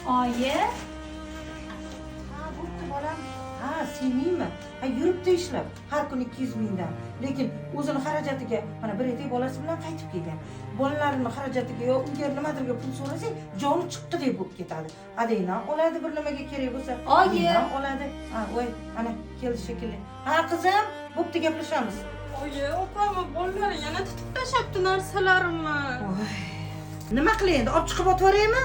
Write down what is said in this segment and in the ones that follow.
Oyi, Ha, bo'pti bolam. Ha, seningmi? Ha, yuribdi ishlab. Har kuni 200 mingdan. Lekin o'zini xarajatiga mana bir etik bolasi bilan qaytib kelgan. Bolalarini xarajatiga yo unga nimadirga pul so'rasang, joni chiqqi deb bo'lib ketadi. Adaydan oladi bir nimaga kerak bo'lsa. Oyi. mendan oladi. Ha, voy, ana keldi shekilli. Ha, qizim, bo'pti gaplashamiz. Oyi, opam bolalar yana tutib tashlabdi narsalarimni. Voy. Nima qilay endi? Olib chiqib otvoraymi?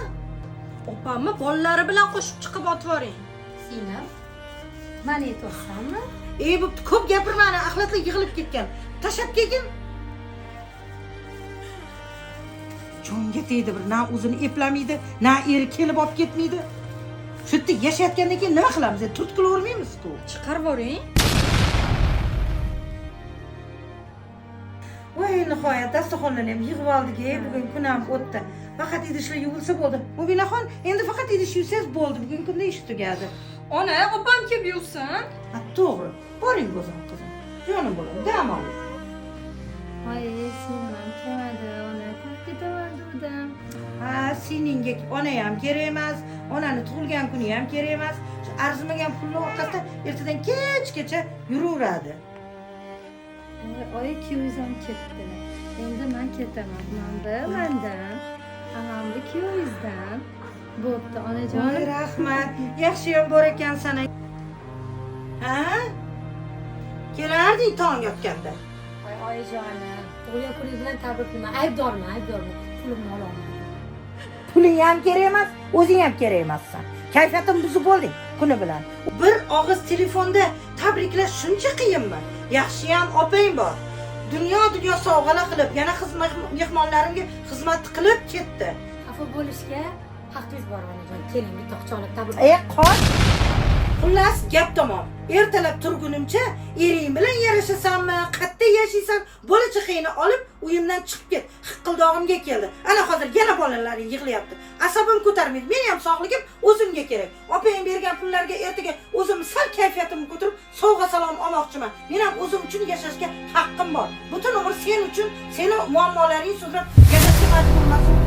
Opamni bolalari bilan qo'shib chiqib otvoring. Sinem. Mani aytsanmi? Ey, bo'pti, ko'p gapirma, ana axlatlar yig'ilib ketgan. Tashab kelgin. Jonga tegdi bir, na o'zini eplamaydi, na eri kelib olib ketmaydi. Shu yerda yashayotgandan keyin nima qilamiz? Turtqilavermaymiz-ku. Chiqarib yuboring. Voy, nihoyat dasturxonlarni ham yig'ib oldik. Bugun kun ham o'tdi. Faqat idishlar yuvilsa bo'ldi. Mubinaxon, endi faqat idish yuvsangiz bo'ldi. Bugun kunda ish tugadi. Ona, opam kelib yuvsin. Ha, to'g'ri. Boring o'zim qizim. Jonim bo'lam, dam ol. Oyi, Sinem kelmadi. Ona kirib ketaman dedim. Ha, seningga ona ham kerak emas, onani tug'ilgan kuni ham kerak emas. Shu arzimagan pulni orqasida ertadan kechgacha yuraveradi. Oyi, kuyovingiz ham ketdi. Endi men ketaman. Mandan. Amamni kuyovingizdan. Bo'pti, Voy, onajon. rahmat. Yaxshiyam bor ekan sana. Ha? Kelarding tong yotganda. Ay oyijonim, tug'ilgan kuningiz bilan tabriklayman. Aybdorman. Pulimni ololmadim. Puling ham kerak emas, o'zing ham kerak emassan. Kayfiyatim buzib bo'lding kuni bilan. Bir og'iz telefonda tabriklash shuncha qiyinmi? Yaxshiyam opang bor. Dunyo sovg'alar qilib, yana mehmonlarimga xizmat qilib ketdi. Xafa bo'lishga haqqingiz bor onajon. Keling, bitta quchoqlab tabrik. Qoch. Xullas, gap tamom. Ertalab turgunimcha ering bilan yarashasanmi, qayerda yashaysan, bola chaqangni olib uyimdan chiqib ket. Hiqildog'imga keldi. Ana hozir yana bolalaring yig'layapti. Asabim ko'tarmaydi. Meni ham sog'ligim o'zimga kerak. Opang bergan pullarga ertaga o'zim sal kayfiyatimni ko'tarib, sovg'a salom olmoqchiman. Men ham o'zim uchun yashashga haqqim bor. Butun umr sen uchun, seni muammolaring so'zlab yashashga majburman.